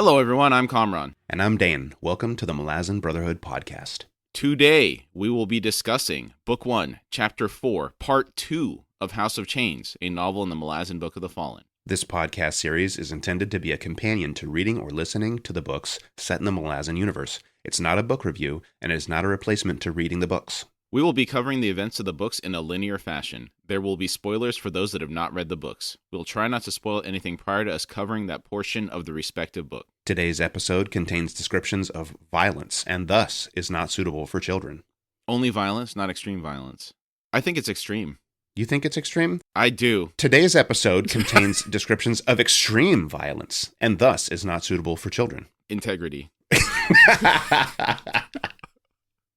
Hello, everyone. I'm Kamraun. And I'm Dane. Welcome to the Malazan Brotherhood podcast. Today, we will be discussing Book 1, Chapter 4, Part 2 of House of Chains, a novel in the Malazan Book of the Fallen. This podcast series is intended to be a companion to reading or listening to the books set in the Malazan universe. It's not a book review, and it is not a replacement to reading the books. We will be covering the events of the books in a linear fashion. There will be spoilers for those that have not read the books. We'll try not to spoil anything prior to us covering that portion of the respective book. Today's episode contains descriptions of violence, and thus is not suitable for children. Only violence, not extreme violence. I think it's extreme. You think it's extreme? I do. Today's episode contains descriptions of extreme violence, and thus is not suitable for children. Integrity.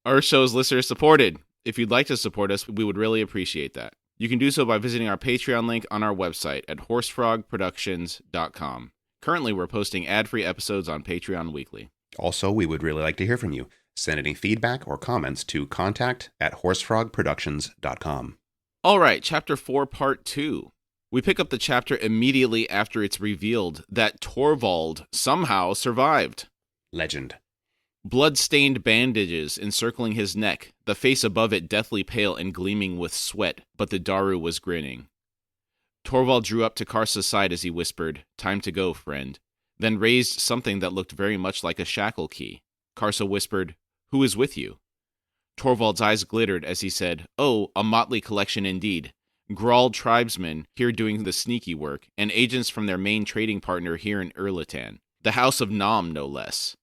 Our show is listener supported. If you'd like to support us, we would really appreciate that. You can do so by visiting our Patreon link on our website at horsefrogproductions.com. Currently, we're posting ad-free episodes on Patreon weekly. Also, we would really like to hear from you. Send any feedback or comments to contact@horsefrogproductions.com. All right, Chapter 4, Part 2. We pick up the chapter immediately after it's revealed that Torvald somehow survived. Legend. Blood-stained bandages encircling his neck, the face above it deathly pale and gleaming with sweat, but the Daru was grinning. Torvald drew up to Karsa's side as he whispered, "Time to go, friend," then raised something that looked very much like a shackle key. Karsa whispered, "Who is with you?" Torvald's eyes glittered as he said, "Oh, a motley collection indeed. Grawl tribesmen here doing the sneaky work, and agents from their main trading partner here in Erlitan. The House of Nam, no less.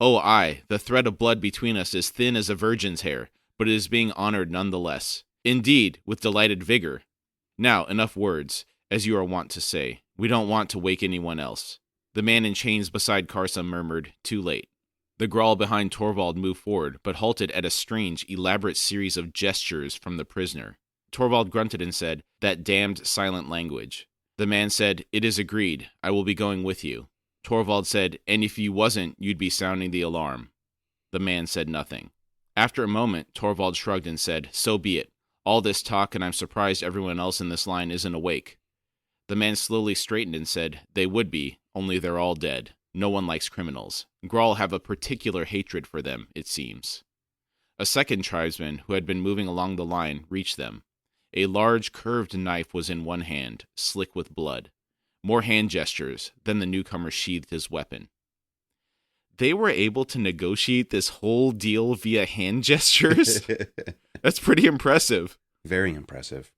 Oh, aye, the thread of blood between us is thin as a virgin's hair, but it is being honored nonetheless. Indeed, with delighted vigor. Now, enough words, as you are wont to say. We don't want to wake anyone else." The man in chains beside Karsa murmured, "Too late." The Grawl behind Torvald moved forward, but halted at a strange, elaborate series of gestures from the prisoner. Torvald grunted and said, "That damned silent language." The man said, "It is agreed. I will be going with you." Torvald said, "And if you wasn't, you'd be sounding the alarm." The man said nothing. After a moment, Torvald shrugged and said, "So be it. All this talk, and I'm surprised everyone else in this line isn't awake." The man slowly straightened and said, "They would be, only they're all dead. No one likes criminals. Grawl have a particular hatred for them, it seems." A second tribesman, who had been moving along the line, reached them. A large, curved knife was in one hand, slick with blood. More hand gestures, then the newcomer sheathed his weapon. They were able to negotiate this whole deal via hand gestures? That's pretty impressive. Very impressive.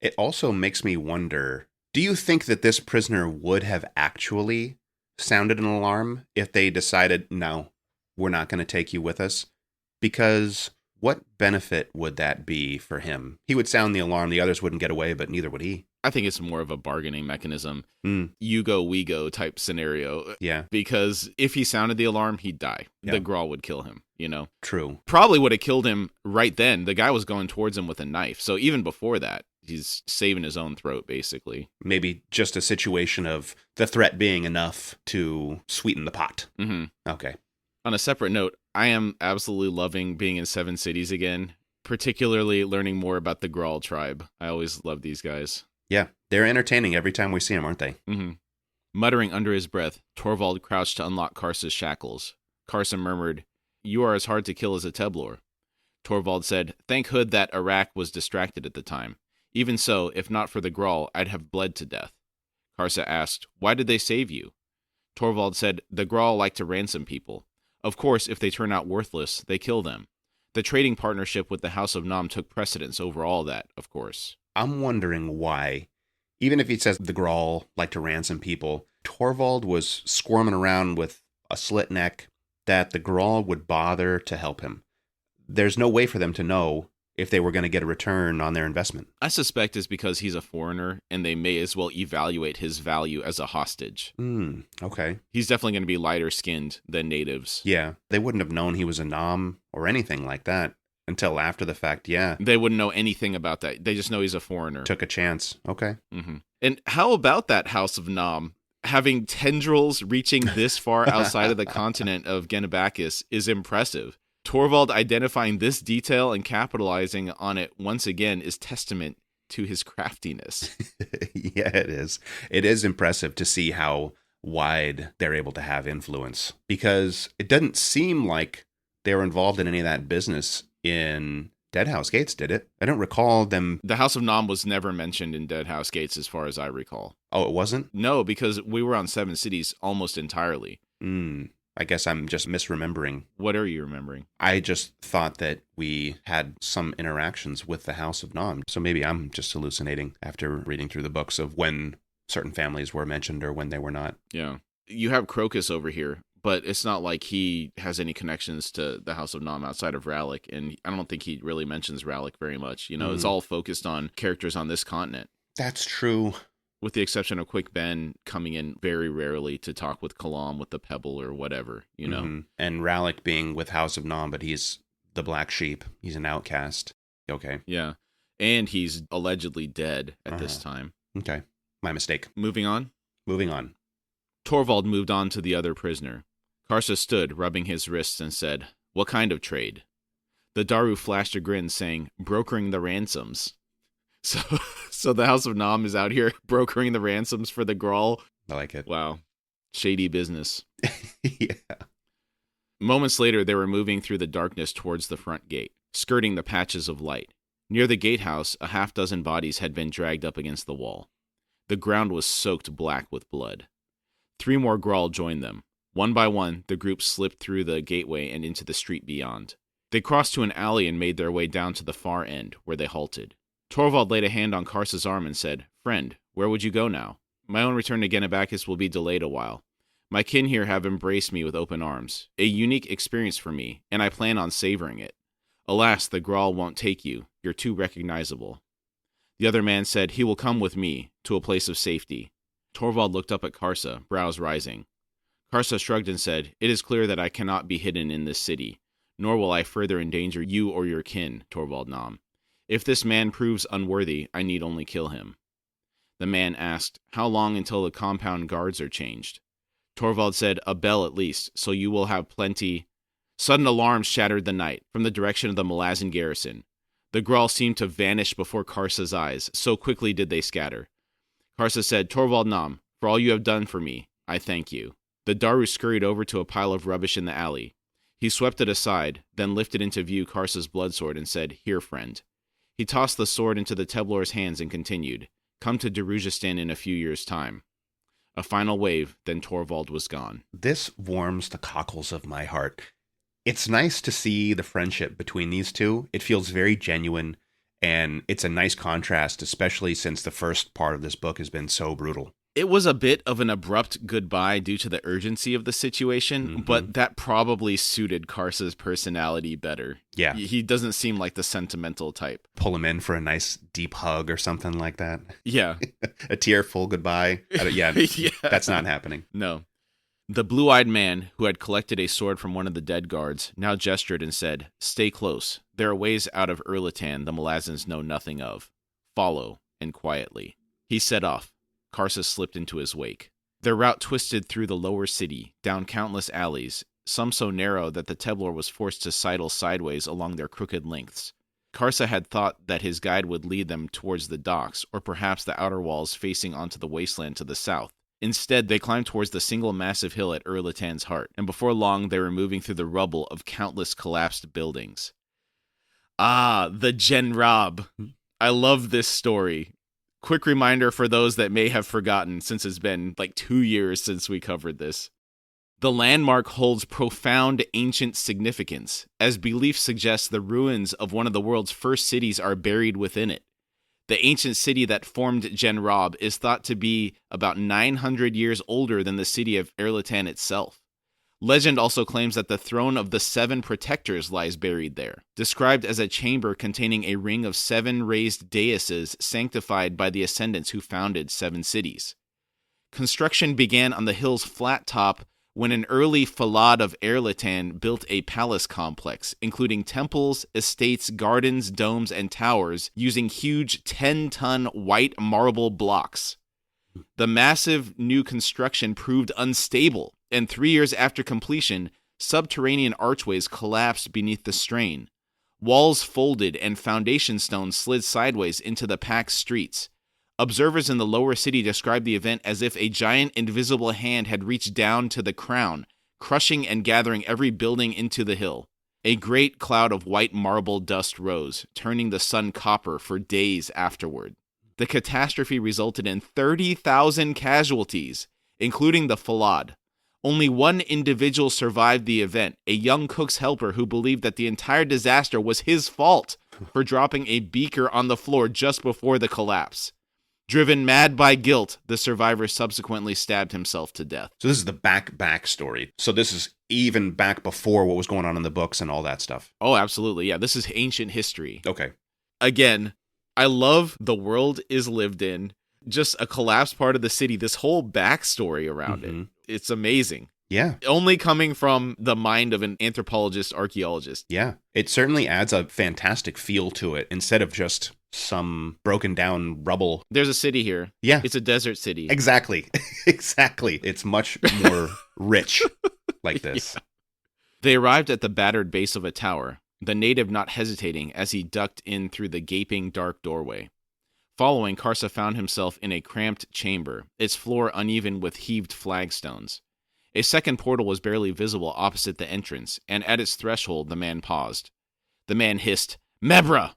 It also makes me wonder, do you think that this prisoner would have actually sounded an alarm if they decided, no, we're not going to take you with us? Because what benefit would that be for him? He would sound the alarm, the others wouldn't get away, but neither would he. I think it's more of a bargaining mechanism. You go, we go type scenario. Yeah. Because if he sounded the alarm, he'd die. Yeah. The Grawl would kill him, you know? True. Probably would have killed him right then. The guy was going towards him with a knife. So even before that, he's saving his own throat, basically. Maybe just a situation of the threat being enough to sweeten the pot. Mm-hmm. Okay. On a separate note, I am absolutely loving being in Seven Cities again, particularly learning more about the Grawl tribe. I always love these guys. Yeah, they're entertaining every time we see them, aren't they? Mm-hmm. Muttering under his breath, Torvald crouched to unlock Karsa's shackles. Karsa murmured, "You are as hard to kill as a Teblor." Torvald said, "Thank Hood that Iraq was distracted at the time. Even so, if not for the Grawl, I'd have bled to death." Karsa asked, "Why did they save you?" Torvald said, "The Grawl like to ransom people. Of course, if they turn out worthless, they kill them. The trading partnership with the House of Nam took precedence over all that, of course." I'm wondering why, even if he says the Grawl like to ransom people, Torvald was squirming around with a slit neck, that the Grawl would bother to help him. There's no way for them to know if they were going to get a return on their investment. I suspect it's because he's a foreigner, and they may as well evaluate his value as a hostage. Okay. He's definitely going to be lighter-skinned than natives. Yeah, they wouldn't have known he was a Nom or anything like that until after the fact, yeah. They wouldn't know anything about that. They just know he's a foreigner. Took a chance. Okay. Mm-hmm. And how about that House of Nam? Having tendrils reaching this far outside of the continent of Genebakis is impressive. Torvald identifying this detail and capitalizing on it once again is testament to his craftiness. Yeah, it is. It is impressive to see how wide they're able to have influence, because it doesn't seem like they were involved in any of that business in Dead House Gates, did it? I don't recall them. The House of Nam was never mentioned in Dead House Gates as far as I recall. Oh, it wasn't? No, because we were on Seven Cities almost entirely. I guess I'm just misremembering. What are you remembering? I just thought that we had some interactions with the House of Nam. So maybe I'm just hallucinating after reading through the books of when certain families were mentioned or when they were not. Yeah. You have Crocus over here, but it's not like he has any connections to the House of Nam outside of Rallick, and I don't think he really mentions Rallick very much. It's all focused on characters on this continent. That's true. With the exception of Quick Ben coming in very rarely to talk with Kalam with the Pebble or whatever, And Rallick being with House of Nam, but he's the black sheep. He's an outcast. Okay. Yeah. And he's allegedly dead at this time. Okay. My mistake. Moving on. Torvald moved on to the other prisoner. Karsa stood, rubbing his wrists, and said, "What kind of trade?" The Daru flashed a grin, saying, "Brokering the ransoms." So the House of Nam is out here brokering the ransoms for the Grawl. I like it. Wow. Shady business. Yeah. Moments later, they were moving through the darkness towards the front gate, skirting the patches of light. Near the gatehouse, a half-dozen bodies had been dragged up against the wall. The ground was soaked black with blood. 3 more Grawl joined them. One by one, the group slipped through the gateway and into the street beyond. They crossed to an alley and made their way down to the far end, where they halted. Torvald laid a hand on Karsa's arm and said, "Friend, where would you go now? My own return to Genebakis will be delayed a while. My kin here have embraced me with open arms, a unique experience for me, and I plan on savoring it. Alas, the Grawl won't take you. You're too recognizable." The other man said, "He will come with me, to a place of safety." Torvald looked up at Karsa, brows rising. Karsa shrugged and said, "It is clear that I cannot be hidden in this city, nor will I further endanger you or your kin, Torvald Nam. If this man proves unworthy, I need only kill him." The man asked, "How long until the compound guards are changed?" Torvald said, "A bell at least, so you will have plenty." Sudden alarms shattered the night from the direction of the Malazan garrison. The Grawl seemed to vanish before Karsa's eyes, so quickly did they scatter. Karsa said, "Torvald Nam, for all you have done for me, I thank you." The Daru scurried over to a pile of rubbish in the alley. He swept it aside, then lifted into view Karsa's bloodsword and said, "Here, friend." He tossed the sword into the Teblor's hands and continued, "Come to Darujistan in a few years' time." A final wave, then Torvald was gone. This warms the cockles of my heart. It's nice to see the friendship between these two. It feels very genuine, and it's a nice contrast, especially since the first part of this book has been so brutal. It was a bit of an abrupt goodbye due to the urgency of the situation, but that probably suited Karsa's personality better. Yeah. He doesn't seem like the sentimental type. Pull him in for a nice deep hug or something like that. Yeah. A tearful goodbye. Yeah, that's not happening. No. The blue-eyed man, who had collected a sword from one of the dead guards, now gestured and said, "Stay close. There are ways out of Erlitan the Malazans know nothing of. Follow, and quietly." He set off. Karsa slipped into his wake. Their route twisted through the lower city, down countless alleys, some so narrow that the Teblor was forced to sidle sideways along their crooked lengths. Karsa had thought that his guide would lead them towards the docks, or perhaps the outer walls facing onto the wasteland to the south. Instead, they climbed towards the single massive hill at Erlitan's heart, and before long they were moving through the rubble of countless collapsed buildings. Ah, the Genrab. I love this story. Quick reminder for those that may have forgotten, since it's been like 2 years since we covered this. The landmark holds profound ancient significance, as belief suggests the ruins of one of the world's first cities are buried within it. The ancient city that formed Genrab is thought to be about 900 years older than the city of Erlitan itself. Legend also claims that the throne of the 7 protectors lies buried there, described as a chamber containing a ring of 7 raised daises sanctified by the ascendants who founded 7 cities. Construction began on the hill's flat top when an early Falad of Erlitan built a palace complex, including temples, estates, gardens, domes, and towers, using huge 10-ton white marble blocks. The massive new construction proved unstable, and 3 years after completion, subterranean archways collapsed beneath the strain. Walls folded and foundation stones slid sideways into the packed streets. Observers in the lower city described the event as if a giant invisible hand had reached down to the crown, crushing and gathering every building into the hill. A great cloud of white marble dust rose, turning the sun copper for days afterward. The catastrophe resulted in 30,000 casualties, including the Falad. Only one individual survived the event, a young cook's helper who believed that the entire disaster was his fault for dropping a beaker on the floor just before the collapse. Driven mad by guilt, the survivor subsequently stabbed himself to death. So this is the back story. So this is even back before what was going on in the books and all that stuff. Oh, absolutely. Yeah, this is ancient history. Okay. Again, I love the world is lived in, just a collapsed part of the city, this whole backstory around it. It's amazing. Yeah. Only coming from the mind of an anthropologist, archaeologist. Yeah. It certainly adds a fantastic feel to it instead of just some broken down rubble. There's a city here. Yeah. It's a desert city. Exactly. Exactly. It's much more rich like this. Yeah. They arrived at the battered base of a tower, the native not hesitating as he ducked in through the gaping dark doorway. Following, Karsa found himself in a cramped chamber, its floor uneven with heaved flagstones. A second portal was barely visible opposite the entrance, and at its threshold the man paused. The man hissed, "Mebra!"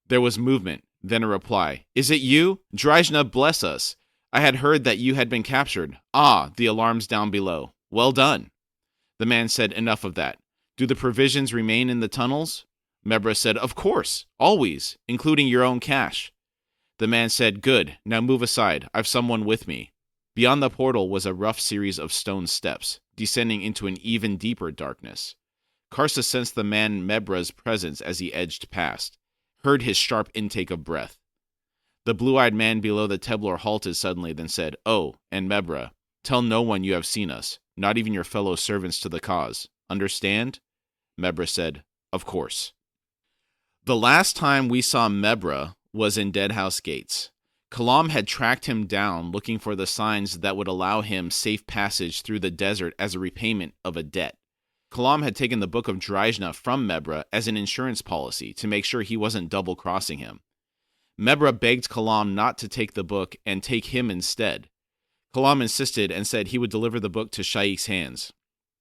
There was movement, then a reply. "Is it you? Drajna bless us. I had heard that you had been captured. Ah, the alarm's down below. Well done." The man said, "Enough of that. Do the provisions remain in the tunnels?" Mebra said, "Of course, always, including your own cash." The man said, "Good, now move aside. I've someone with me." Beyond the portal was a rough series of stone steps, descending into an even deeper darkness. Karsa sensed the man Mebra's presence as he edged past, heard his sharp intake of breath. The blue-eyed man below the Teblor halted suddenly, then said, "Oh, and Mebra, tell no one you have seen us, not even your fellow servants to the cause. Understand?" Mebra said, "Of course." The last time we saw Mebra was in Deadhouse Gates. Kalam had tracked him down looking for the signs that would allow him safe passage through the desert as a repayment of a debt. Kalam had taken the Book of Drajna from Mebra as an insurance policy to make sure he wasn't double-crossing him. Mebra begged Kalam not to take the book and take him instead. Kalam insisted and said he would deliver the book to Shaikh's hands.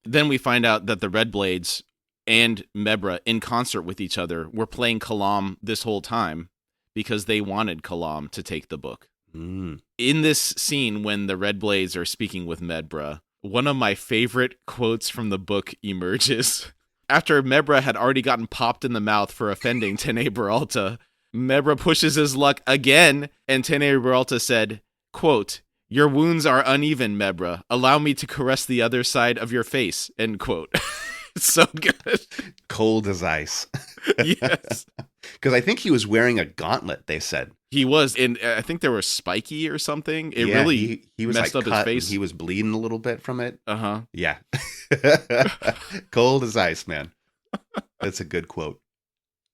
Then we find out that the Red Blades and Mebra, in concert with each other, were playing Kalam this whole time because they wanted Kalam to take the book. In this scene, when the Red Blades are speaking with Mebra, one of my favorite quotes from the book emerges. After Mebra had already gotten popped in the mouth for offending Tene Beralta, Mebra pushes his luck again, and Tene Beralta said, quote, "Your wounds are uneven, Mebra. Allow me to caress the other side of your face," end quote. It's so good. Cold as ice. Yes. Because I think he was wearing a gauntlet, they said. He was, and I think there was spiky or something. It Yeah, really he was messed like up his face. He was bleeding a little bit from it. Uh-huh. Yeah. Cold as ice, man. That's a good quote.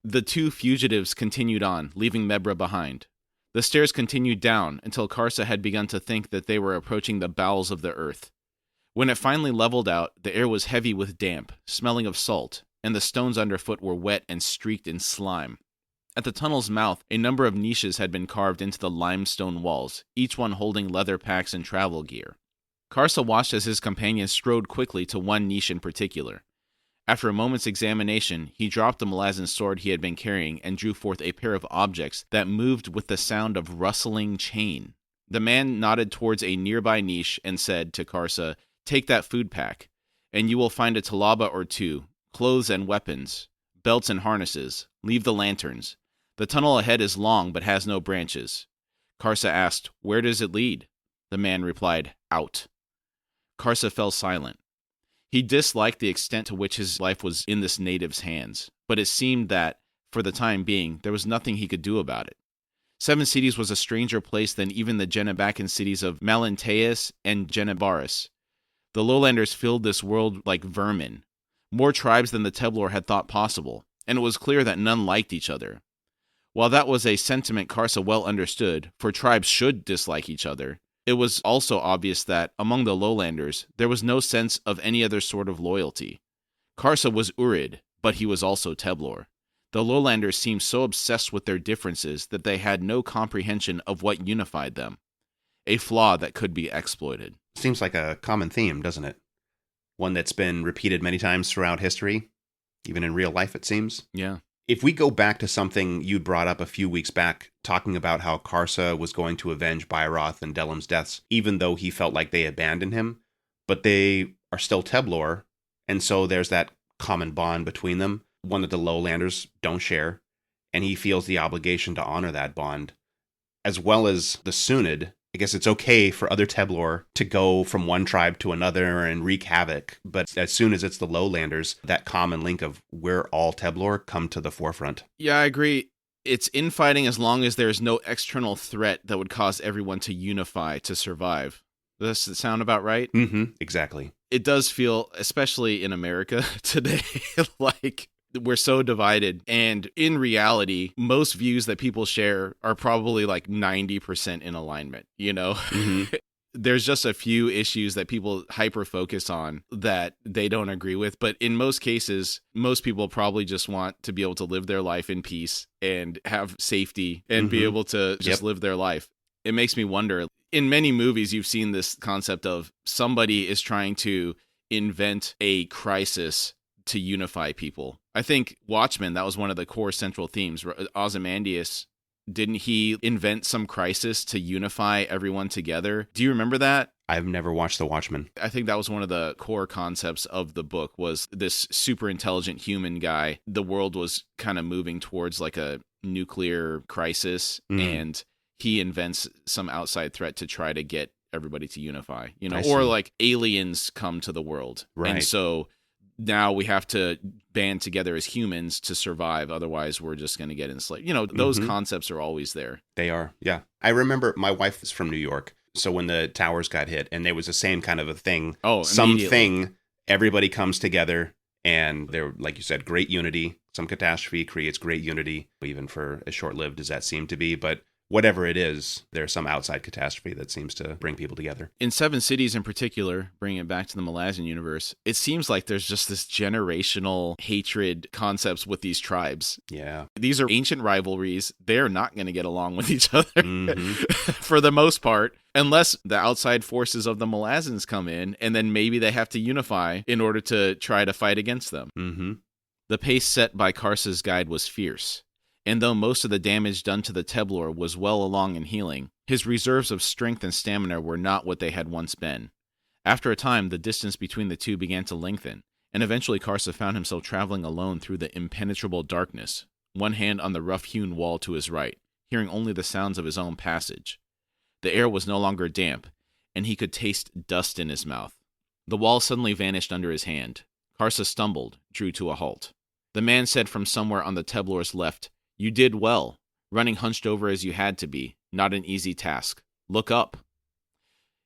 The two fugitives continued on, leaving Mebra behind. The stairs continued down until Karsa had begun to think that they were approaching the bowels of the earth. When it finally leveled out, the air was heavy with damp, smelling of salt, and the stones underfoot were wet and streaked in slime. At the tunnel's mouth, a number of niches had been carved into the limestone walls, each one holding leather packs and travel gear. Karsa watched as his companion strode quickly to one niche in particular. After a moment's examination, he dropped the Malazan sword he had been carrying and drew forth a pair of objects that moved with the sound of rustling chain. The man nodded towards a nearby niche and said to Karsa, "Take that food pack, and you will find a talaba or two, clothes and weapons, belts and harnesses. Leave the lanterns. The tunnel ahead is long but has no branches." Karsa asked, "Where does it lead?" The man replied, "Out." Karsa fell silent. He disliked the extent to which his life was in this native's hands, but it seemed that, for the time being, there was nothing he could do about it. Seven Cities was a stranger place than even the Genebacan cities of Malinteus and Genebaris. The lowlanders filled this world like vermin, more tribes than the Teblor had thought possible, and it was clear that none liked each other. While that was a sentiment Karsa well understood, for tribes should dislike each other, it was also obvious that, among the lowlanders, there was no sense of any other sort of loyalty. Karsa was Urid, but he was also Teblor. The lowlanders seemed so obsessed with their differences that they had no comprehension of what unified them, a flaw that could be exploited. Seems like a common theme, doesn't it? One that's been repeated many times throughout history, even in real life, it seems. Yeah. If we go back to something you brought up a few weeks back, talking about how Karsa was going to avenge Bairoth and Delim's deaths, even though he felt like they abandoned him, but they are still Teblor, and so there's that common bond between them, one that the lowlanders don't share, and he feels the obligation to honor that bond. As well as the Sunid, I guess it's okay for other Teblor to go from one tribe to another and wreak havoc, but as soon as it's the lowlanders, that common link of we're all Teblor come to the forefront. Yeah, I agree. It's infighting as long as there's no external threat that would cause everyone to unify to survive. Does that sound about right? Mm-hmm, exactly. It does feel, especially in America today, like we're so divided. And in reality, most views that people share are probably like 90% in alignment, you know? Mm-hmm. There's just a few issues that people hyper focus on that they don't agree with. But in most cases, most people probably just want to be able to live their life in peace and have safety and be able to just live their life. It makes me wonder, in many movies, you've seen this concept of somebody is trying to invent a crisis to unify people. I think Watchmen, that was one of the core central themes. Ozymandias, didn't he invent some crisis to unify everyone together? Do you remember that? I've never watched The Watchmen. I think that was one of the core concepts of the book, was this super intelligent human guy. The world was kind of moving towards like a nuclear crisis, and he invents some outside threat to try to get everybody to unify, you know, or like aliens come to the world. Right. And so now we have to band together as humans to survive. Otherwise, we're just going to get enslaved. You know, those concepts are always there. They are. Yeah. I remember my wife is from New York. So when the towers got hit and there was the same kind of a thing, something, everybody comes together and they're, like you said, great unity. Some catastrophe creates great unity, even for as short-lived as that seemed to be. But whatever it is, there's some outside catastrophe that seems to bring people together. In Seven Cities in particular, bringing it back to the Malazan universe, it seems like there's just this generational hatred concepts with these tribes. Yeah. These are ancient rivalries. They're not going to get along with each other for the most part, unless the outside forces of the Malazans come in, and then maybe they have to unify in order to try to fight against them. Mm-hmm. The pace set by Karsa's guide was fierce. And though most of the damage done to the Teblor was well along in healing, his reserves of strength and stamina were not what they had once been. After a time, the distance between the two began to lengthen, and eventually Karsa found himself traveling alone through the impenetrable darkness, one hand on the rough-hewn wall to his right, hearing only the sounds of his own passage. The air was no longer damp, and he could taste dust in his mouth. The wall suddenly vanished under his hand. Karsa stumbled, drew to a halt. The man said from somewhere on the Teblor's left, "You did well, running hunched over as you had to be. Not an easy task. Look up."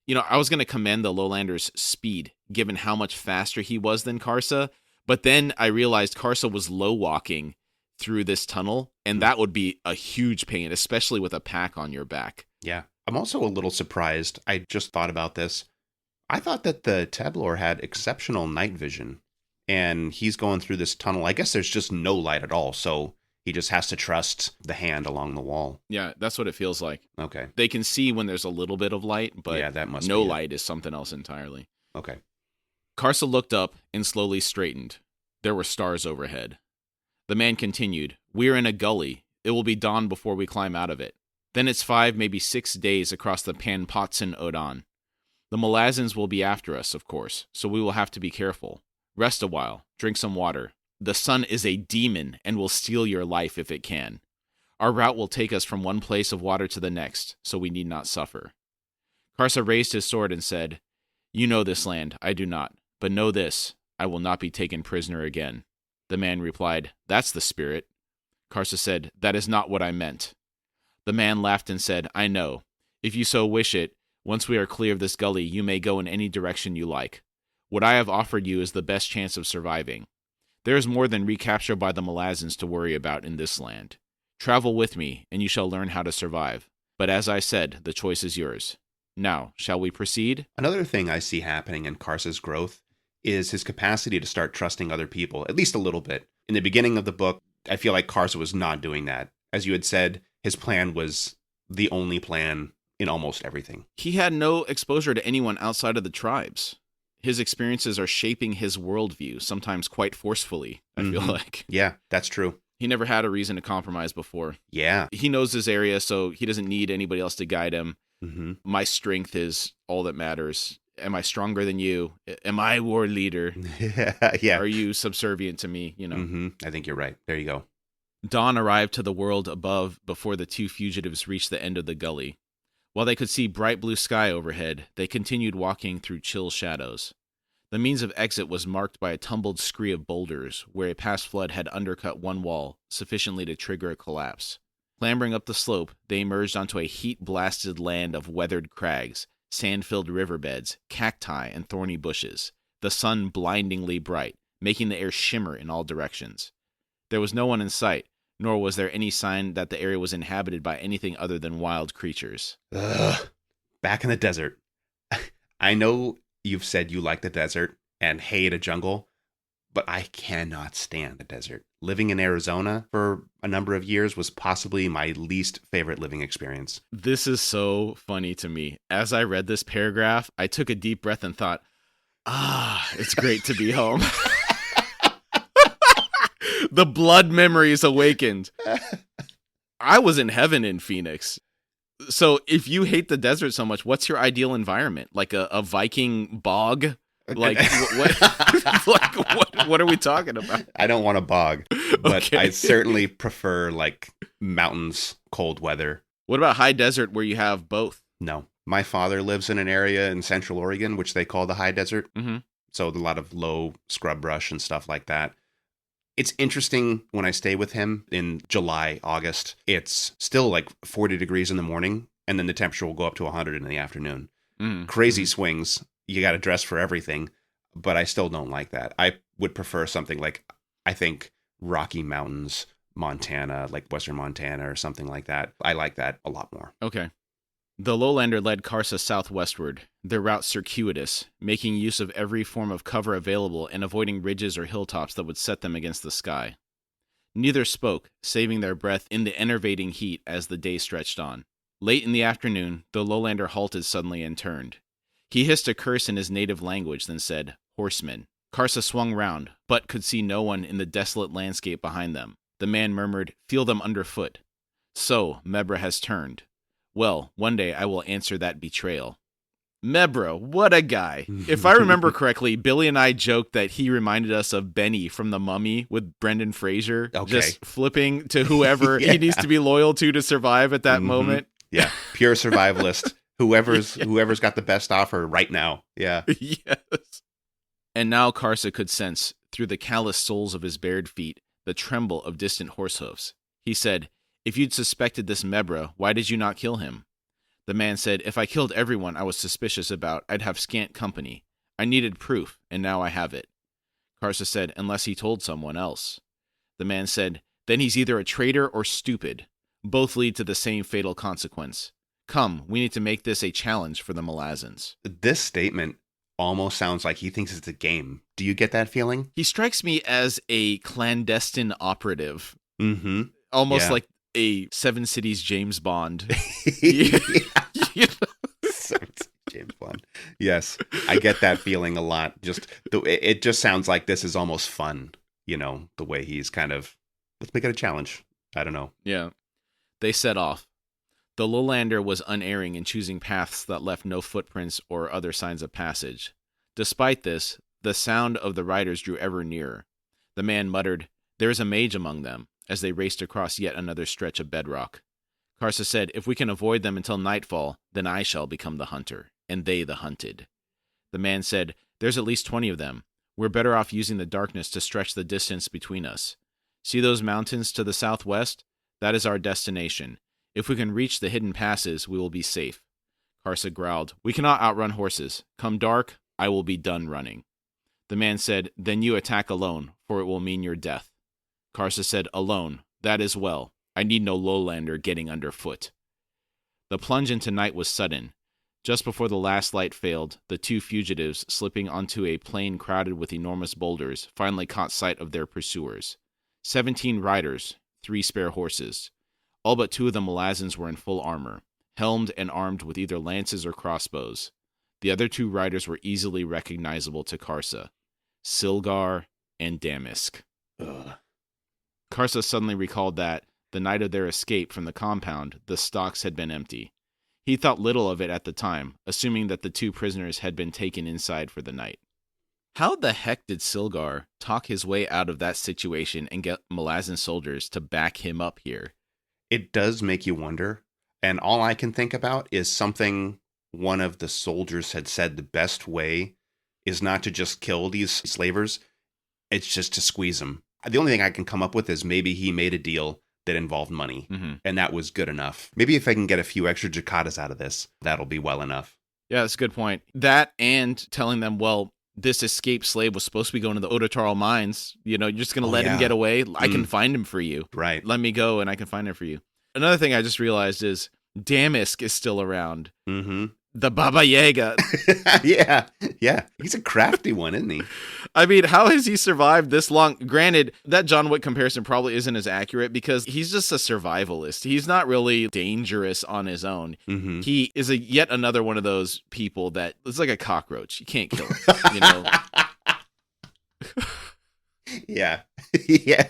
You know, I was going to commend the Lowlander's speed, given how much faster he was than Karsa, but then I realized Karsa was low walking through this tunnel, and that would be a huge pain, especially with a pack on your back. Yeah. I'm also a little surprised. I just thought about this. I thought that the Teblor had exceptional night vision, and he's going through this tunnel. I guess there's just no light at all, so he just has to trust the hand along the wall. Yeah, that's what it feels like. Okay. They can see when there's a little bit of light, but yeah, that must no be light is something else entirely. Okay. Karsa looked up and slowly straightened. There were stars overhead. The man continued, "We're in a gully. It will be dawn before we climb out of it. Then it's 5, maybe 6 days across the Panpotson Odan. The Malazans will be after us, of course, so we will have to be careful. Rest a while. Drink some water. The sun is a demon and will steal your life if it can. Our route will take us from one place of water to the next, so we need not suffer." Karsa raised his sword and said, "You know this land, I do not. But know this, I will not be taken prisoner again." The man replied, "That's the spirit." Karsa said, "That is not what I meant." The man laughed and said, "I know. If you so wish it, once we are clear of this gully, you may go in any direction you like. What I have offered you is the best chance of surviving. There is more than recapture by the Malazans to worry about in this land. Travel with me, and you shall learn how to survive. But as I said, the choice is yours. Now, shall we proceed?" Another thing I see happening in Karsa's growth is his capacity to start trusting other people, at least a little bit. In the beginning of the book, I feel like Karsa was not doing that. As you had said, his plan was the only plan in almost everything. He had no exposure to anyone outside of the tribes. His experiences are shaping his worldview, sometimes quite forcefully, I feel like. Yeah, that's true. He never had a reason to compromise before. Yeah. He knows his area, so he doesn't need anybody else to guide him. My strength is all that matters. Am I stronger than you? Am I war leader? Yeah. Are you subservient to me? I think you're right. There you go. Dawn arrived to the world above before the two fugitives reached the end of the gully. While they could see bright blue sky overhead, they continued walking through chill shadows. The means of exit was marked by a tumbled scree of boulders, where a past flood had undercut one wall, sufficiently to trigger a collapse. Clambering up the slope, they emerged onto a heat-blasted land of weathered crags, sand-filled riverbeds, cacti, and thorny bushes, the sun blindingly bright, making the air shimmer in all directions. There was no one in sight, nor was there any sign that the area was inhabited by anything other than wild creatures. Ugh. Back in the desert. I know you've said you like the desert and hate a jungle, but I cannot stand the desert. Living in Arizona for a number of years was possibly my least favorite living experience. This is so funny to me. As I read this paragraph, I took a deep breath and thought, it's great to be home. The blood memories awakened. I was in heaven in Phoenix. So if you hate the desert so much, what's your ideal environment? Like a Viking bog? Like what are we talking about? I don't want a bog, but Okay. I certainly prefer like mountains, cold weather. What about high desert where you have both? No. My father lives in an area in Central Oregon, which they call the high desert. Mm-hmm. So a lot of low scrub brush and stuff like that. It's interesting when I stay with him in July, August, it's still like 40 degrees in the morning, and then the temperature will go up to 100 in the afternoon. Crazy swings. You got to dress for everything, but I still don't like that. I would prefer something like, I think, Rocky Mountains, Montana, like Western Montana or something like that. I like that a lot more. Okay. The lowlander led Karsa southwestward, their route circuitous, making use of every form of cover available and avoiding ridges or hilltops that would set them against the sky. Neither spoke, saving their breath in the enervating heat as the day stretched on. Late in the afternoon, the lowlander halted suddenly and turned. He hissed a curse in his native language, then said, "Horsemen." Karsa swung round, but could see no one in the desolate landscape behind them. The man murmured, "Feel them underfoot." So, Mebra has turned. Well, one day I will answer that betrayal. Mebra, what a guy. If I remember correctly, Billy and I joked that he reminded us of Benny from The Mummy with Brendan Fraser, just flipping to whoever he needs to be loyal to survive at that moment. Yeah, pure survivalist. Whoever's got the best offer right now. Yeah. Yes. And now Karsa could sense, through the calloused soles of his bared feet, the tremble of distant horse hoofs. He said, "If you'd suspected this Mebra, why did you not kill him?" The man said, "If I killed everyone I was suspicious about, I'd have scant company. I needed proof, and now I have it." Karsa said, "Unless he told someone else." The man said, "Then he's either a traitor or stupid. Both lead to the same fatal consequence. Come, we need to make this a challenge for the Malazans." This statement almost sounds like he thinks it's a game. Do you get that feeling? He strikes me as a clandestine operative. Mm-hmm. Almost like a Seven Cities James Bond. James Bond. Yes, I get that feeling a lot. It just sounds like this is almost fun, the way he's kind of, let's make it a challenge. I don't know. Yeah. They set off. The lowlander was unerring in choosing paths that left no footprints or other signs of passage. Despite this, the sound of the riders drew ever nearer. The man muttered, "There is a mage among them," as they raced across yet another stretch of bedrock. Karsa said, "If we can avoid them until nightfall, then I shall become the hunter, and they the hunted." The man said, "There's at least 20 of them. We're better off using the darkness to stretch the distance between us. See those mountains to the southwest? That is our destination. If we can reach the hidden passes, we will be safe." Karsa growled, "We cannot outrun horses. Come dark, I will be done running." The man said, "Then you attack alone, for it will mean your death." Karsa said, "Alone. That is well. I need no lowlander getting underfoot." The plunge into night was sudden. Just before the last light failed, the two fugitives, slipping onto a plain crowded with enormous boulders, finally caught sight of their pursuers. 17 riders, 3 spare horses. All but 2 of the Malazans were in full armor, helmed and armed with either lances or crossbows. The other 2 riders were easily recognizable to Karsa, Silgar and Damisk. Ugh. Karsa suddenly recalled that, the night of their escape from the compound, the stocks had been empty. He thought little of it at the time, assuming that the 2 prisoners had been taken inside for the night. How the heck did Silgar talk his way out of that situation and get Malazan soldiers to back him up here? It does make you wonder, and all I can think about is something one of the soldiers had said: the best way is not to just kill these slavers, it's just to squeeze them. The only thing I can come up with is maybe he made a deal that involved money, and that was good enough. Maybe if I can get a few extra jacatas out of this, that'll be well enough. Yeah, that's a good point. That and telling them, well, this escaped slave was supposed to be going to the Odotarl mines. You know, you're just going to let him get away. I can find him for you. Right. Let me go and I can find him for you. Another thing I just realized is Damisk is still around. Mm-hmm. The Baba Yaga. Yeah. He's a crafty one, isn't he? I mean, how has he survived this long? Granted, that John Wick comparison probably isn't as accurate because he's just a survivalist. He's not really dangerous on his own. Mm-hmm. He is yet another one of those people that it's like a cockroach. You can't kill him, you know? Yeah. Yeah.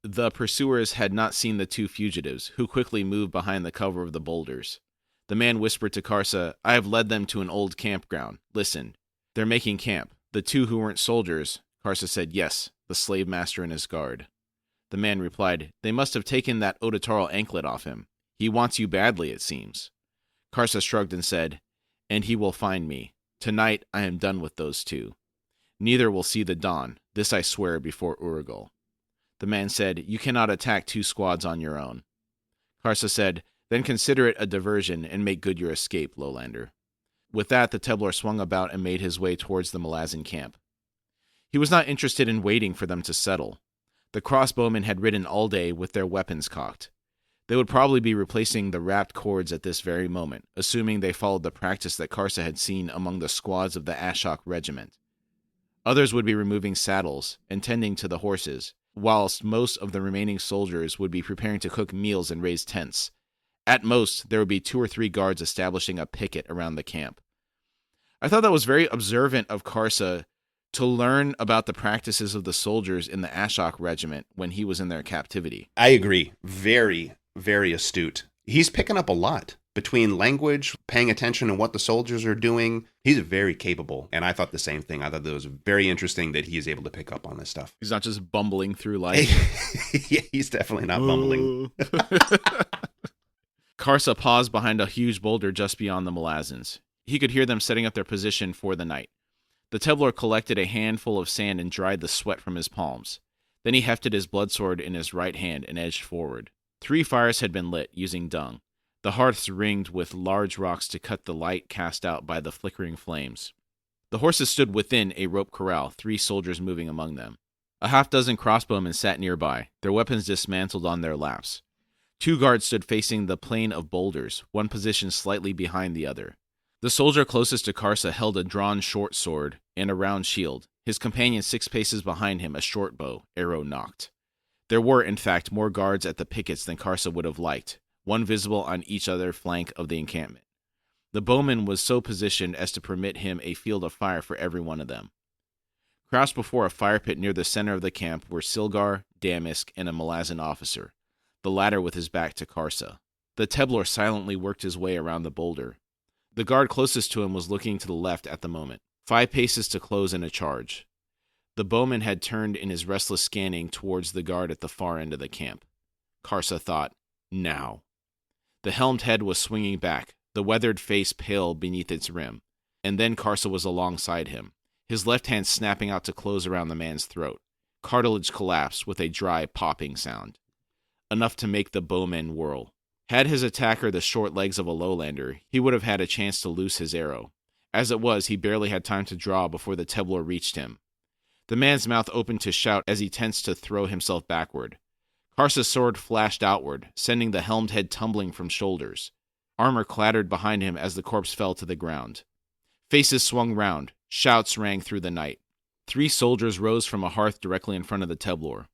The pursuers had not seen the 2 fugitives, who quickly moved behind the cover of the boulders. The man whispered to Karsa, I have led them to an old campground. Listen, they're making camp. The 2 who weren't soldiers, Karsa said, yes, the slave master and his guard. The man replied, they must have taken that Odotarl anklet off him. He wants you badly, it seems. Karsa shrugged and said, and he will find me. Tonight I am done with those 2. Neither will see the dawn. This I swear before Urugol. The man said, you cannot attack 2 squads on your own. Karsa said, then consider it a diversion and make good your escape, Lowlander. With that, the Teblar swung about and made his way towards the Malazan camp. He was not interested in waiting for them to settle. The crossbowmen had ridden all day with their weapons cocked. They would probably be replacing the wrapped cords at this very moment, assuming they followed the practice that Karsa had seen among the squads of the Ashok regiment. Others would be removing saddles and tending to the horses, whilst most of the remaining soldiers would be preparing to cook meals and raise tents. At most, there would be 2 or 3 guards establishing a picket around the camp. I thought that was very observant of Karsa to learn about the practices of the soldiers in the Ashok regiment when he was in their captivity. I agree. Very, very astute. He's picking up a lot between language, paying attention to what the soldiers are doing. He's very capable, and I thought the same thing. I thought that was very interesting that he is able to pick up on this stuff. He's not just bumbling through life. Yeah, he's definitely not bumbling. Karsa paused behind a huge boulder just beyond the Malazans. He could hear them setting up their position for the night. The Teblar collected a handful of sand and dried the sweat from his palms. Then he hefted his bloodsword in his right hand and edged forward. 3 fires had been lit, using dung. The hearths ringed with large rocks to cut the light cast out by the flickering flames. The horses stood within a rope corral, 3 soldiers moving among them. A half-dozen crossbowmen sat nearby, their weapons dismantled on their laps. 2 guards stood facing the plain of boulders, one position slightly behind the other. The soldier closest to Karsa held a drawn short sword and a round shield, his companion 6 paces behind him a short bow, arrow nocked. There were, in fact, more guards at the pickets than Karsa would have liked, one visible on each other flank of the encampment. The bowman was so positioned as to permit him a field of fire for every one of them. Crouched before a fire pit near the center of the camp were Silgar, Damisk, and a Malazan officer, the latter with his back to Karsa. The Teblar silently worked his way around the boulder. The guard closest to him was looking to the left at the moment, 5 paces to close in a charge. The bowman had turned in his restless scanning towards the guard at the far end of the camp. Karsa thought, now. The helmed head was swinging back, the weathered face pale beneath its rim, and then Karsa was alongside him, his left hand snapping out to close around the man's throat. Cartilage collapsed with a dry popping sound, enough to make the bowman whirl. Had his attacker the short legs of a lowlander, he would have had a chance to loose his arrow. As it was, he barely had time to draw before the Teblar reached him. The man's mouth opened to shout as he tensed to throw himself backward. Karsa's sword flashed outward, sending the helmed head tumbling from shoulders. Armor clattered behind him as the corpse fell to the ground. Faces swung round. Shouts rang through the night. 3 soldiers rose from a hearth directly in front of the Teblar.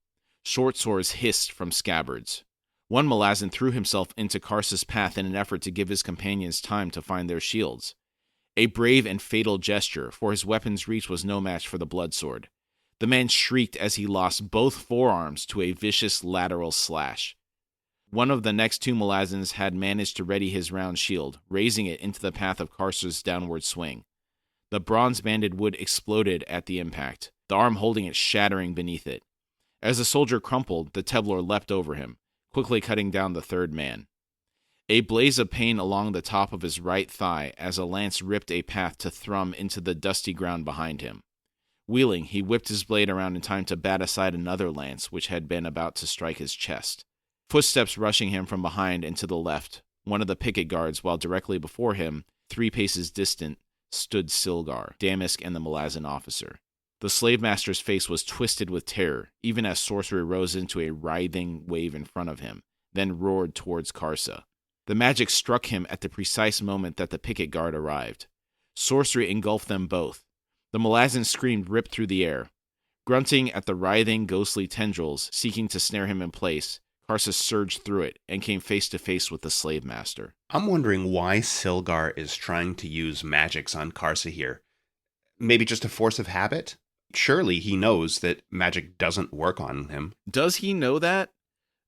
Short swords hissed from scabbards. One Malazan threw himself into Karsa's path in an effort to give his companions time to find their shields. A brave and fatal gesture, for his weapon's reach was no match for the bloodsword. The man shrieked as he lost both forearms to a vicious lateral slash. One of the next two Malazans had managed to ready his round shield, raising it into the path of Karsa's downward swing. The bronze-banded wood exploded at the impact, the arm holding it shattering beneath it. As the soldier crumpled, the Teblar leapt over him, quickly cutting down the third man. A blaze of pain along the top of his right thigh as a lance ripped a path to thrum into the dusty ground behind him. Wheeling, he whipped his blade around in time to bat aside another lance which had been about to strike his chest. Footsteps rushing him from behind and to the left, one of the picket guards, while directly before him, 3 paces distant, stood Silgar, Damask, and the Malazan officer. The slave master's face was twisted with terror, even as sorcery rose into a writhing wave in front of him, then roared towards Karsa. The magic struck him at the precise moment that the picket guard arrived. Sorcery engulfed them both. The Malazan scream ripped through the air. Grunting at the writhing, ghostly tendrils seeking to snare him in place, Karsa surged through it and came face to face with the slave master. I'm wondering why Silgar is trying to use magics on Karsa here. Maybe just a force of habit? Surely he knows that magic doesn't work on him. Does he know that?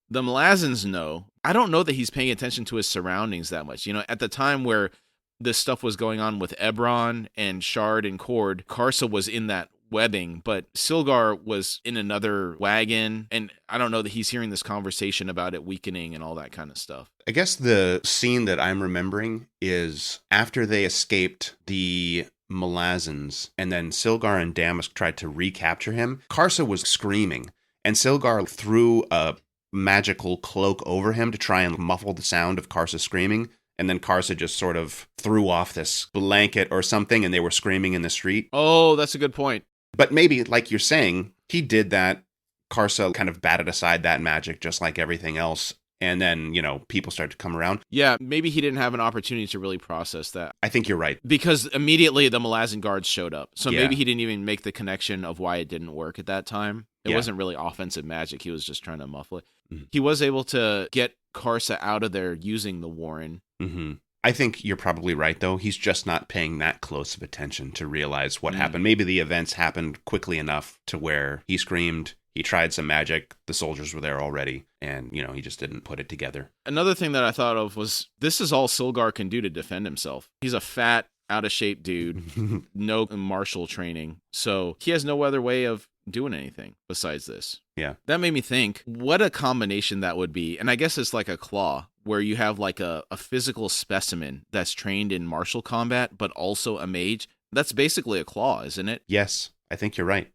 The Malazans know. I don't know that he's paying attention to his surroundings that much. At the time where this stuff was going on with Ebron and Shard and Cord, Karsa was in that webbing, but Silgar was in another wagon, and I don't know that he's hearing this conversation about it weakening and all that kind of stuff. I guess the scene that I'm remembering is after they escaped the Malazans, and then Silgar and Damask tried to recapture him. Karsa was screaming, and Silgar threw a magical cloak over him to try and muffle the sound of Karsa screaming, and then Karsa just sort of threw off this blanket or something, and they were screaming in the street. Oh, that's a good point. But maybe, like you're saying, he did that. Karsa kind of batted aside that magic just like everything else. And then, people started to come around. Yeah, maybe he didn't have an opportunity to really process that. I think you're right. Because immediately the Malazan guards showed up. So Yeah. maybe he didn't even make the connection of why it didn't work at that time. It wasn't really offensive magic. He was just trying to muffle it. Mm-hmm. He was able to get Karsa out of there using the Warren. Mm-hmm. I think you're probably right, though. He's just not paying that close of attention to realize what happened. Maybe the events happened quickly enough to where he screamed, he tried some magic, the soldiers were there already, and, he just didn't put it together. Another thing that I thought of was, this is all Silgar can do to defend himself. He's a fat, out-of-shape dude, no martial training, so he has no other way of doing anything besides this. Yeah. That made me think, what a combination that would be. And I guess it's like a claw, where you have like a physical specimen that's trained in martial combat, but also a mage. That's basically a claw, isn't it? Yes, I think you're right.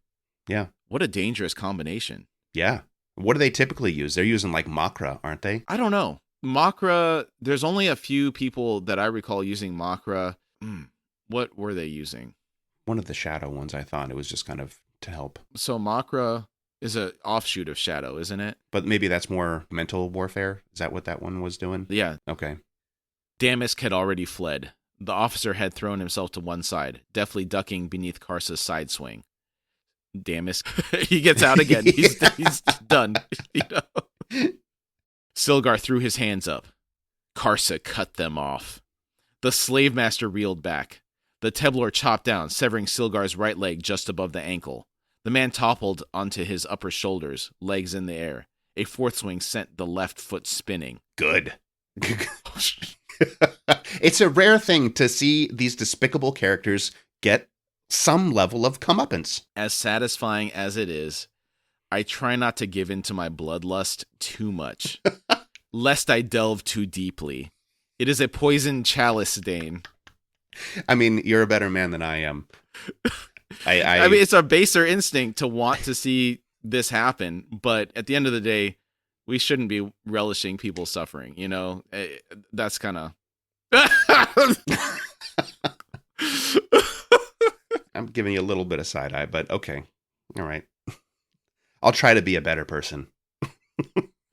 Yeah. What a dangerous combination. Yeah. What do they typically use? They're using like Makra, aren't they? I don't know. Makra, there's only a few people that I recall using Makra. What were they using? One of the Shadow ones, I thought. It was just kind of to help. So Makra is an offshoot of Shadow, isn't it? But maybe that's more mental warfare? Is that what that one was doing? Yeah. Okay. Damask had already fled. The officer had thrown himself to one side, deftly ducking beneath Karsa's side swing. Damask, he gets out again. He's done. Silgar threw his hands up. Karsa cut them off. The slave master reeled back. The Teblar chopped down, severing Silgar's right leg just above the ankle. The man toppled onto his upper shoulders, legs in the air. A fourth swing sent the left foot spinning. Good. It's a rare thing to see these despicable characters get some level of comeuppance. As satisfying as it is, I try not to give in to my bloodlust too much, lest I delve too deeply. It is a poisoned chalice, Dane. I mean, you're a better man than I am. I mean, it's our baser instinct to want to see this happen, but at the end of the day, we shouldn't be relishing people suffering. That's kind of. I'm giving you a little bit of side eye, but okay, all right. I'll try to be a better person.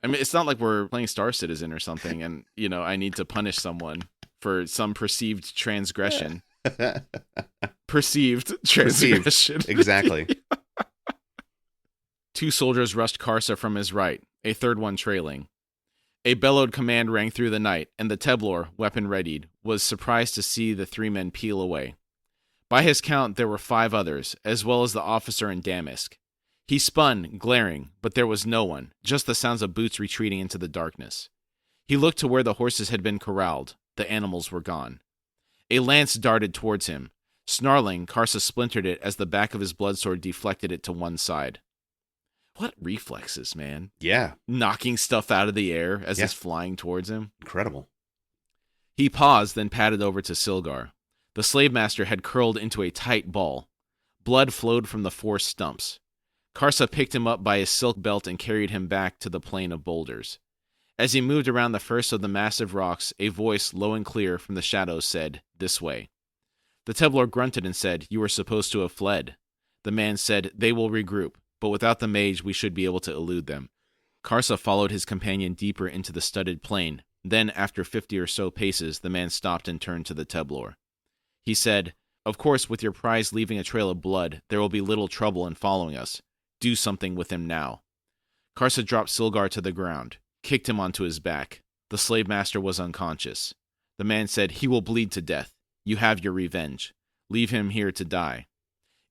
I mean, it's not like we're playing Star Citizen or something, and I need to punish someone for some perceived transgression. Perceived transgression. Exactly. 2 soldiers rushed Karsa from his right, a third one trailing. A bellowed command rang through the night, and the Teblor, weapon readied, was surprised to see the 3 men peel away. By his count, there were 5 others, as well as the officer in damask. He spun, glaring, but there was no one, just the sounds of boots retreating into the darkness. He looked to where the horses had been corralled. The animals were gone. A lance darted towards him. Snarling, Karsa splintered it as the back of his bloodsword deflected it to one side. What reflexes, man. Yeah. Knocking stuff out of the air as it's flying towards him. Incredible. He paused, then padded over to Silgar. The slave master had curled into a tight ball. Blood flowed from the 4 stumps. Karsa picked him up by his silk belt and carried him back to the plain of boulders. As he moved around the first of the massive rocks, a voice, low and clear from the shadows, said, "This way." The Teblor grunted and said, "You were supposed to have fled." The man said, "They will regroup, but without the mage we should be able to elude them." Karsa followed his companion deeper into the studded plain. Then, after 50 or so paces, the man stopped and turned to the Teblor. He said, "Of course, with your prize leaving a trail of blood, there will be little trouble in following us. Do something with him now." Karsa dropped Silgar to the ground, kicked him onto his back. The slave master was unconscious. The man said, "He will bleed to death. You have your revenge. Leave him here to die."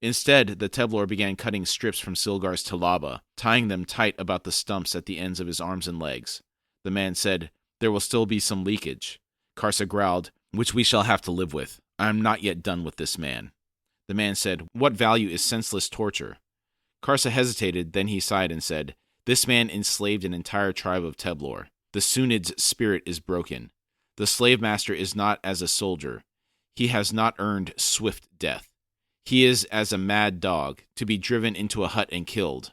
Instead, the Teblor began cutting strips from Silgar's talaba, tying them tight about the stumps at the ends of his arms and legs. The man said, "There will still be some leakage." Karsa growled, "Which we shall have to live with. I am not yet done with this man." The man said, "What value is senseless torture?" Karsa hesitated, then he sighed and said, "This man enslaved an entire tribe of Teblor. The Sunid's spirit is broken. The slave master is not as a soldier. He has not earned swift death. He is as a mad dog, to be driven into a hut and killed."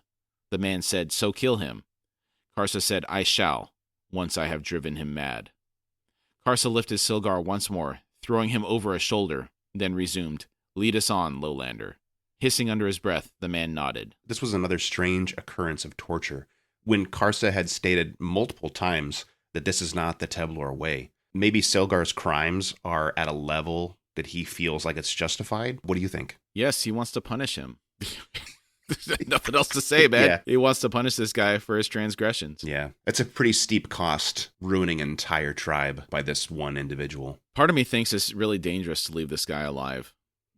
The man said, "So kill him." Karsa said, "I shall, once I have driven him mad." Karsa lifted Silgar once more, throwing him over a shoulder, then resumed, "Lead us on, Lowlander." Hissing under his breath, the man nodded. This was another strange occurrence of torture. When Karsa had stated multiple times that this is not the Teblor way, maybe Silgar's crimes are at a level that he feels like it's justified. What do you think? Yes, he wants to punish him. There's nothing else to say, man. Yeah. He wants to punish this guy for his transgressions. Yeah, it's a pretty steep cost, ruining an entire tribe by this one individual. Part of me thinks it's really dangerous to leave this guy alive.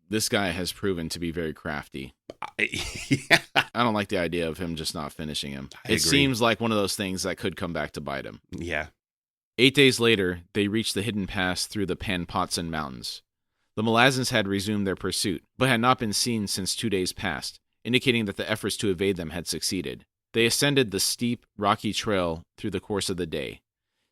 This guy has proven to be very crafty. Yeah. I don't like the idea of him just not finishing him. I agree. Seems like one of those things that could come back to bite him. Yeah. 8 days later, they reached the hidden pass through the Panpotson Mountains. The Malazans had resumed their pursuit, but had not been seen since 2 days past, indicating that the efforts to evade them had succeeded. They ascended the steep, rocky trail through the course of the day.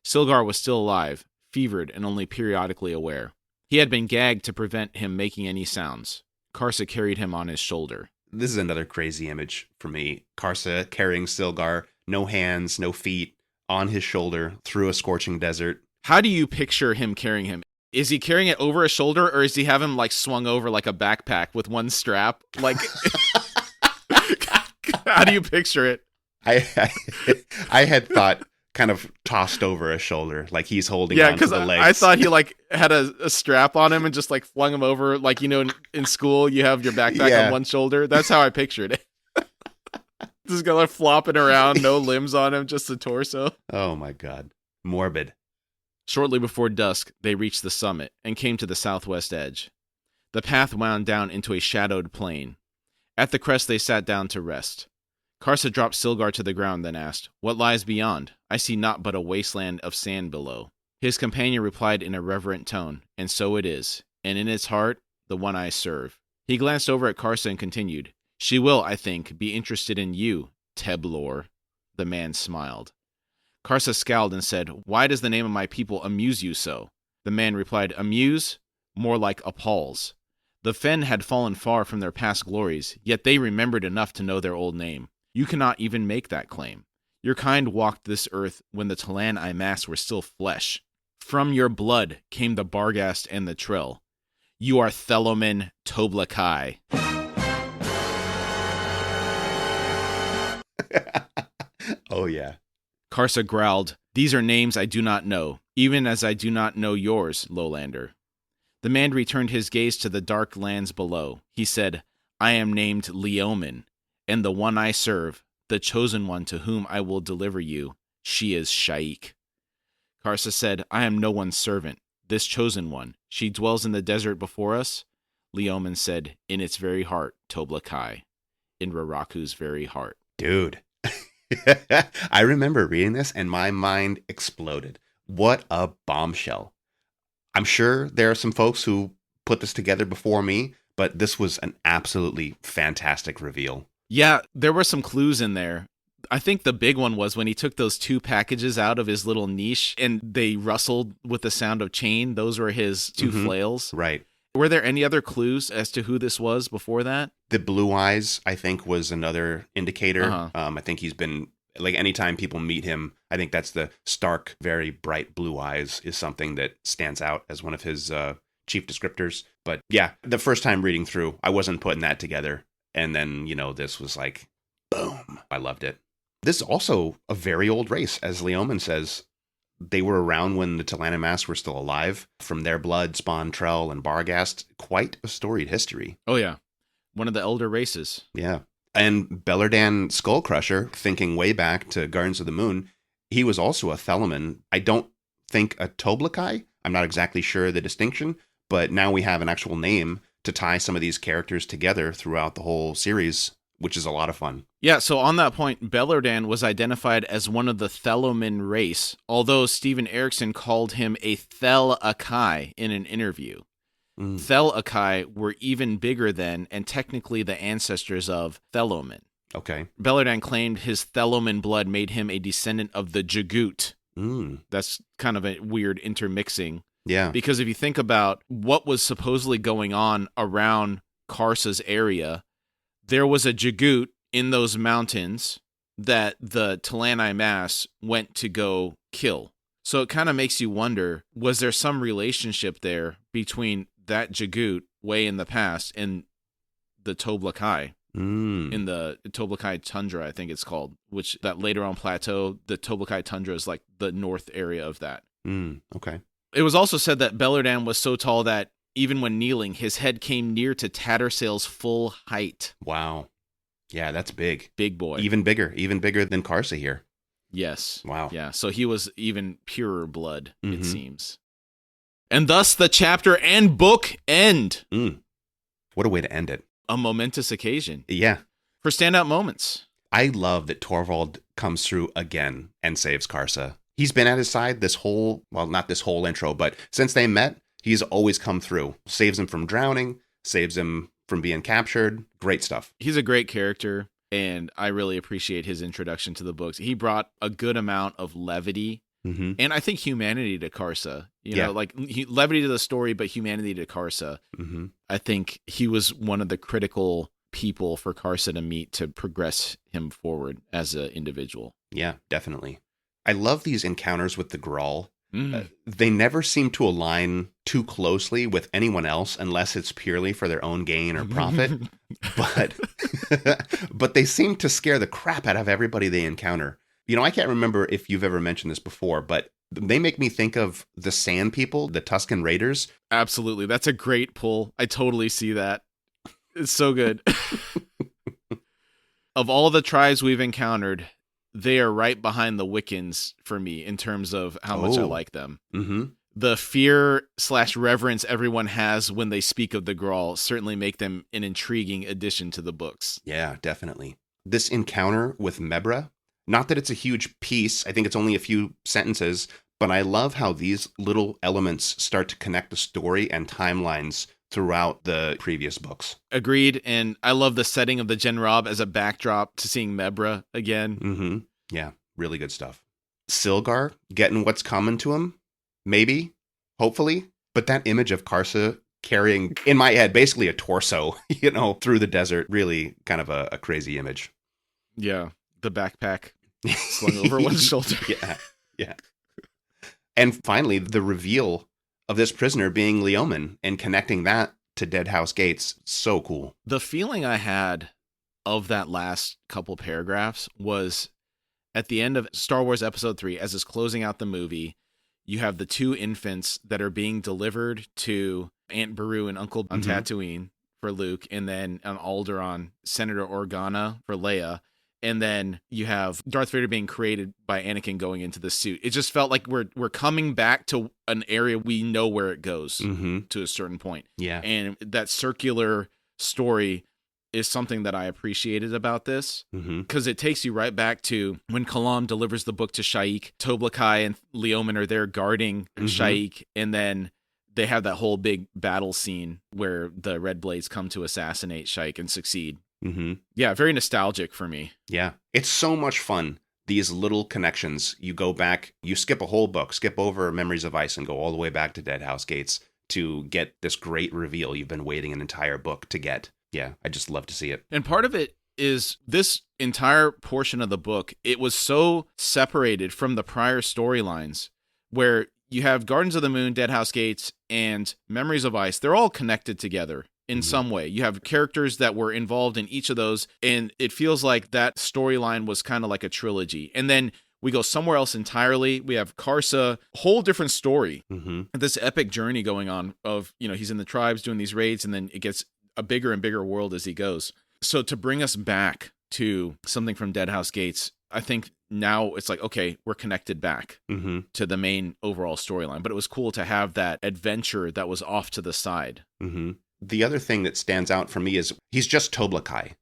Silgar was still alive, fevered and only periodically aware. He had been gagged to prevent him making any sounds. Karsa carried him on his shoulder. This is another crazy image for me. Karsa carrying Silgar, no hands, no feet, on his shoulder through a scorching desert. How do you picture him carrying him? Is he carrying it over his shoulder, or is he have him like swung over like a backpack with one strap? Like, how do you picture it? I had thought kind of tossed over a shoulder, like he's holding on to the legs. I thought he like had a strap on him and just like flung him over, like, you know, in school you have your backpack on one shoulder. That's how I pictured it. This guy like flopping around, no limbs on him, just the torso. Oh my God. Morbid. Shortly before dusk, they reached the summit and came to the southwest edge. The path wound down into a shadowed plain. At the crest they sat down to rest. Karsa dropped Silgar to the ground, then asked, "What lies beyond? I see naught but a wasteland of sand below." His companion replied in a reverent tone, "And so it is, and in its heart, the one I serve." He glanced over at Karsa and continued, "She will, I think, be interested in you, Teblor." The man smiled. Karsa scowled and said, "Why does the name of my people amuse you so?" The man replied, "Amuse? More like appalls. The Fen had fallen far from their past glories, yet they remembered enough to know their old name. You cannot even make that claim. Your kind walked this earth when the Talan Imas were still flesh. From your blood came the Barghast and the Trill. You are Thelomen Toblakai." Oh, yeah. Karsa growled, "These are names I do not know, even as I do not know yours, Lowlander." The man returned his gaze to the dark lands below. He said, "I am named Leomin, and the one I serve, the chosen one to whom I will deliver you. She is Shaik. Karsa said, I am no one's servant. This chosen one. She dwells in the desert before us. Leoman said, in its very heart, Tobla Kai. In Raraku's very heart. Dude. I remember reading this and my mind exploded. What a bombshell. I'm sure there are some folks who put this together before me, but this was an absolutely fantastic reveal. Yeah, there were some clues in there. I think the big one was when he took those 2 packages out of his little niche and they rustled with the sound of chain. Those were his 2 flails. Right. Were there any other clues as to who this was before that? The blue eyes, I think, was another indicator. I think he's been, like, anytime people meet him, I think that's the stark, very bright blue eyes is something that stands out as one of his chief descriptors. But yeah, the first time reading through, I wasn't putting that together. And then, this was like, boom. I loved it. This is also a very old race, as Leoman says. They were around when the Talanamas were still alive. From their blood spawned Trell and Barghast. Quite a storied history. Oh, yeah. One of the elder races. Yeah. And Bellerdan Skullcrusher, thinking way back to Gardens of the Moon, he was also a Thelaman. I don't think a Tobla Kai. I'm not exactly sure the distinction, but now we have an actual name to tie some of these characters together throughout the whole series, which is a lot of fun. Yeah, so on that point, Bellerdan was identified as one of the Thelaman race, although Steven Erikson called him a Thel-Akai in an interview. Thel-Akai were even bigger than, and technically the ancestors of, Thelaman. Okay. Bellerdan claimed his Thelaman blood made him a descendant of the Jagut. That's kind of a weird intermixing. Yeah. Because if you think about what was supposedly going on around Karsa's area, there was a Jagut in those mountains that the Talani Mass went to go kill. So it kind of makes you wonder, was there some relationship there between that Jagut way in the past and the Tobla Kai in the Tobla Kai Tundra, I think it's called, which that later on plateau, the Tobla Kai Tundra is like the north area of that. Okay. It was also said that Bellerdan was so tall that even when kneeling, his head came near to Tattersail's full height. Wow. Yeah, that's big. Big boy. Even bigger than Karsa here. Yes. Wow. Yeah, so he was even purer blood, it seems. And thus the chapter and book end. What a way to end it. A momentous occasion. Yeah. For standout moments. I love that Torvald comes through again and saves Karsa. He's been at his side this whole, well, not this whole intro, but since they met, he's always come through. Saves him from drowning, saves him from being captured. Great stuff. He's a great character, and I really appreciate his introduction to the books. He brought a good amount of levity, and I think humanity to Karsa. You know, like levity to the story, but humanity to Karsa. I think he was one of the critical people for Karsa to meet to progress him forward as an individual. Yeah, definitely. I love these encounters with the Grawl. They never seem to align too closely with anyone else unless it's purely for their own gain or profit. but they seem to scare the crap out of everybody they encounter. You know, I can't remember if you've ever mentioned this before, but they make me think of the Sand People, the Tusken Raiders. Absolutely. That's a great pull. I totally see that. It's so good. Of all the tribes we've encountered, they are right behind the Wiccans for me in terms of how much I like them. The fear/reverence everyone has when they speak of the Grawl certainly make them an intriguing addition to the books. Yeah, definitely. This encounter with Mebra, not that it's a huge piece, I think it's only a few sentences, but I love how these little elements start to connect the story and timelines throughout the previous books. Agreed, and I love the setting of the Genrob as a backdrop to seeing Mebra again. Yeah, really good stuff. Silgar getting what's coming to him, maybe, hopefully, but that image of Karsa carrying, in my head, basically a torso, you know, through the desert, really kind of a crazy image. Yeah, the backpack slung over one shoulder. Yeah. And finally, the reveal of this prisoner being Leoman and connecting that to Dead House Gates. So cool. The feeling I had of that last couple paragraphs was at the end of Star Wars Episode 3, as it's closing out the movie, you have the 2 infants that are being delivered to Aunt Beru and Uncle on Tatooine for Luke, and then on Alderaan, Senator Organa for Leia. And then you have Darth Vader being created by Anakin going into the suit. It just felt like we're coming back to an area we know where it goes to a certain point. Yeah. And that circular story is something that I appreciated about this, because it takes you right back to when Kalam delivers the book to Shaik. Toblakai and Leoman are there guarding Shaik, and then they have that whole big battle scene where the Red Blades come to assassinate Shaik and succeed. Yeah, very nostalgic for me. Yeah. It's so much fun. These little connections. You go back, you skip a whole book, skip over Memories of Ice and go all the way back to Deadhouse Gates to get this great reveal you've been waiting an entire book to get. Yeah, I just love to see it. And part of it is this entire portion of the book, it was so separated from the prior storylines where you have Gardens of the Moon, Deadhouse Gates, and Memories of Ice. They're all connected together in some way. You have characters that were involved in each of those, and it feels like that storyline was kind of like a trilogy. And then we go somewhere else entirely. We have Karsa, whole different story. This epic journey going on of, he's in the tribes doing these raids, and then it gets a bigger and bigger world as he goes. So to bring us back to something from Deadhouse Gates, I think now it's like, okay, we're connected back to the main overall storyline. But it was cool to have that adventure that was off to the side. The other thing that stands out for me is he's just Toblakai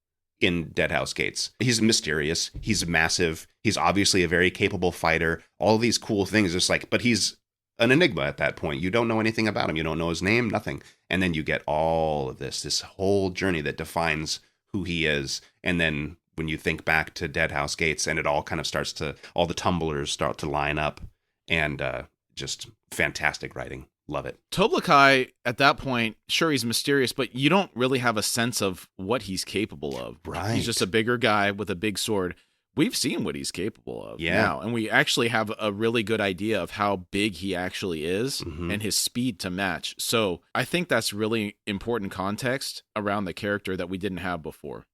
in Deadhouse Gates. He's mysterious. He's massive. He's obviously a very capable fighter. All these cool things. Just like, but he's an enigma at that point. You don't know anything about him. You don't know his name, nothing. And then you get all of this whole journey that defines who he is. And then when you think back to Deadhouse Gates, and it all kind of starts to, all the tumblers start to line up, and just fantastic writing. Love it. Toblakai, at that point, sure, he's mysterious, but you don't really have a sense of what he's capable of. Right. He's just a bigger guy with a big sword. We've seen what he's capable of now, and we actually have a really good idea of how big he actually is and his speed to match. So I think that's really important context around the character that we didn't have before.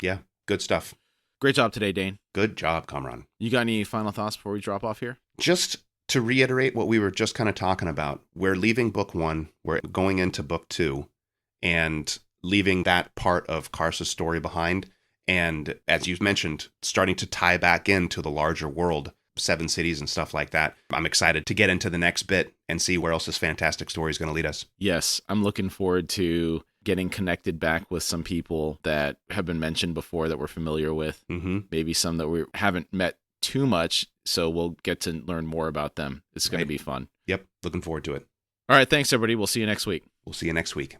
Yeah, good stuff. Great job today, Dane. Good job, Kamraun. You got any final thoughts before we drop off here? Just to reiterate what we were just kind of talking about, we're leaving book 1, we're going into book 2, and leaving that part of Karsa's story behind. And as you mentioned, starting to tie back into the larger world, 7 cities and stuff like that. I'm excited to get into the next bit and see where else this fantastic story is going to lead us. Yes, I'm looking forward to getting connected back with some people that have been mentioned before that we're familiar with. Maybe some that we haven't met too much, so we'll get to learn more about them. It's going to be fun. Yep, looking forward to it. All right, thanks, everybody. We'll see you next week. We'll see you next week.